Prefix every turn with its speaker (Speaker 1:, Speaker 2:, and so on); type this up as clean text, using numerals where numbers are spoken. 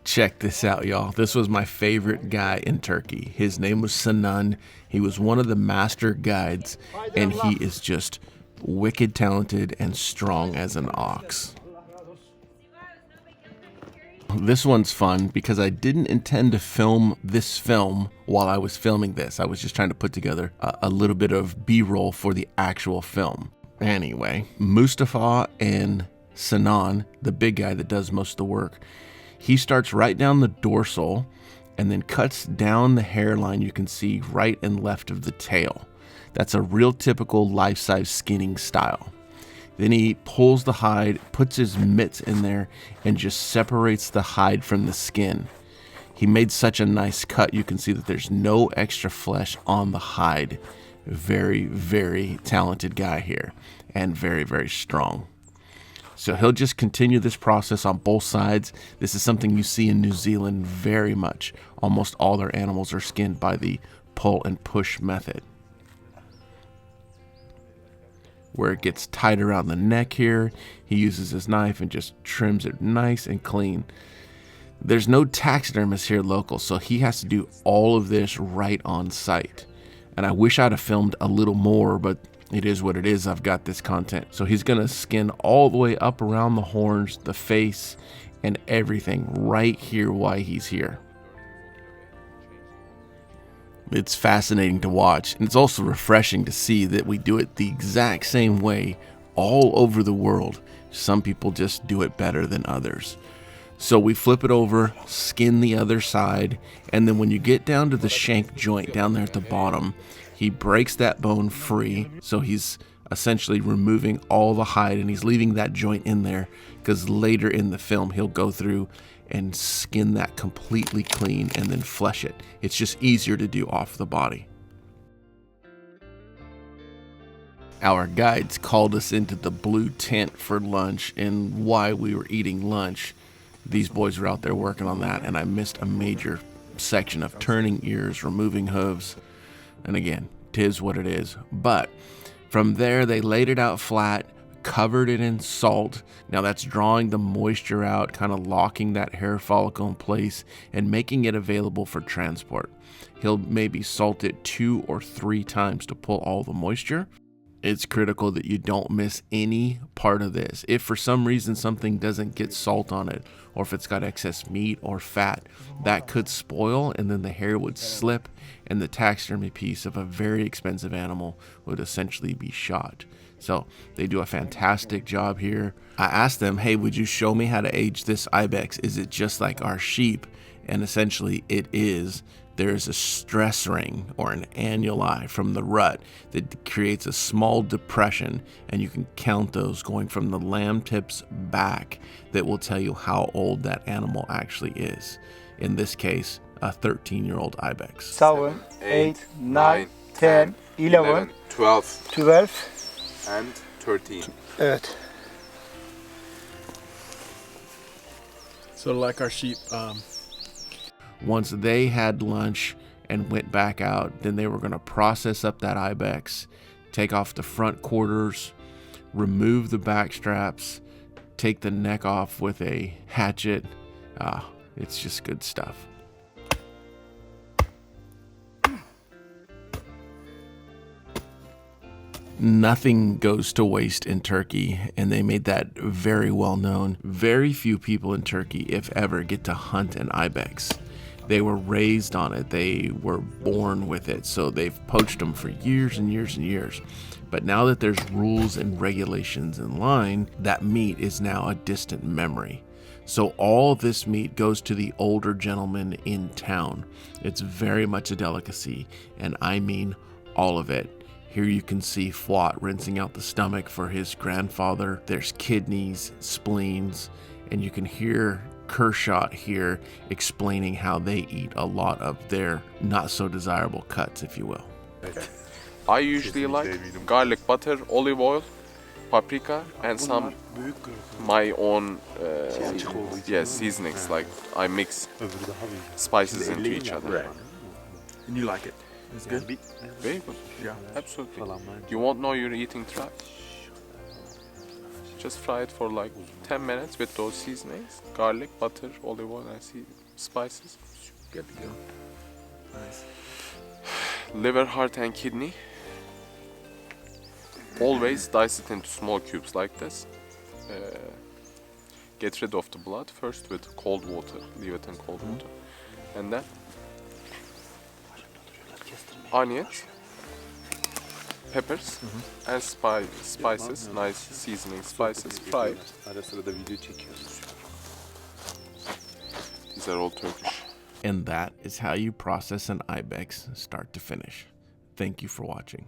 Speaker 1: Check this out, y'all. This was my favorite guy in Turkey. His name was Sinan. He was one of the master guides, and he is just wicked talented and strong as an ox. This one's fun because I didn't intend to film this film while I was filming this. I was just trying to put together a little bit of B-roll for the actual film. Anyway, Mustafa and Sinan, the big guy that does most of the work, he starts right down the dorsal and then cuts down the hairline you can see right and left of the tail. That's a real typical life-size skinning style. Then he pulls the hide, puts his mitts in there, and just separates the hide from the skin. He made such a nice cut, you can see that there's no extra flesh on the hide. Very, very talented guy here, and very, very strong. So he'll just continue this process on both sides. This is something you see in New Zealand very much. Almost all their animals are skinned by the pull and push method. Where it gets tight around the neck here, he uses his knife and just trims it nice and clean. There's no taxidermist here local, so he has to do all of this right on site. And I wish I'd have filmed a little more, but it is what it is. I've got this content. So he's gonna skin all the way up around the horns, the face, and everything right here while he's here. It's fascinating to watch, and it's also refreshing to see that we do it the exact same way all over the world. Some people just do it better than others. So we flip it over, skin the other side, and then when you get down to the shank joint down there at the bottom, he breaks that bone free. So he's essentially removing all the hide, and he's leaving that joint in there because later in the film he'll go through and skin that completely clean and then flesh it. It's just easier to do off the body. Our guides called us into the blue tent for lunch, and while we were eating lunch, these boys were out there working on that, and I missed a major section of turning ears, removing hooves, and again, 'tis what it is. But from there, they laid it out flat, covered it in salt. Now that's drawing the moisture out, kind of locking that hair follicle in place and making it available for transport. He'll maybe salt it 2 or 3 times to pull all the moisture. It's critical that you don't miss any part of this. If for some reason something doesn't get salt on it, or if it's got excess meat or fat, that could spoil, and then the hair would slip, and the taxidermy piece of a very expensive animal would essentially be shot. So they do a fantastic job here. I asked them, hey, would you show me how to age this ibex? Is it just like our sheep? And essentially it is. There's a stress ring or an annuli from the rut that creates a small depression, and you can count those going from the lamb tips back that will tell you how old that animal actually is. In this case, a 13-year-old ibex.
Speaker 2: 7, 8, 9, 10, 11, 12,
Speaker 3: and 13.
Speaker 2: Evet.
Speaker 4: So like our sheep,
Speaker 1: once they had lunch and went back out, then they were going to process up that ibex, take off the front quarters, remove the back straps, take the neck off with a hatchet. It's just good stuff. Nothing goes to waste in Turkey, and they made that very well known. Very few people in Turkey, if ever, get to hunt an ibex. They were raised on it. They were born with it. So they've poached them for years and years and years. But now that there's rules and regulations in line, that meat is now a distant memory. So all this meat goes to the older gentleman in town. It's very much a delicacy, and I mean all of it. Here you can see Flot rinsing out the stomach for his grandfather. There's kidneys, spleens, and you can hear Kershaw here explaining how they eat a lot of their not so desirable cuts, if you will.
Speaker 3: I usually like garlic butter, olive oil, paprika, and some my own seasonings. Like I mix spices into each other.
Speaker 4: and you like it. It's good.
Speaker 3: Very good.
Speaker 4: Yeah,
Speaker 3: Absolutely. You won't know you're eating trash. Just fry it for like 10 minutes with those seasonings, garlic, butter, olive oil, and spices.
Speaker 4: Good to go. Nice.
Speaker 3: Liver, heart, and kidney. Always dice it into small cubes like this. Get rid of the blood first with cold water. Leave it in cold water. And then onions, peppers, and spices, nice seasoning spices. Fry it.
Speaker 2: Ara sırada video çekiyoruz.
Speaker 3: These are all Turkish.
Speaker 1: And that is how you process an ibex start to finish. Thank you for watching.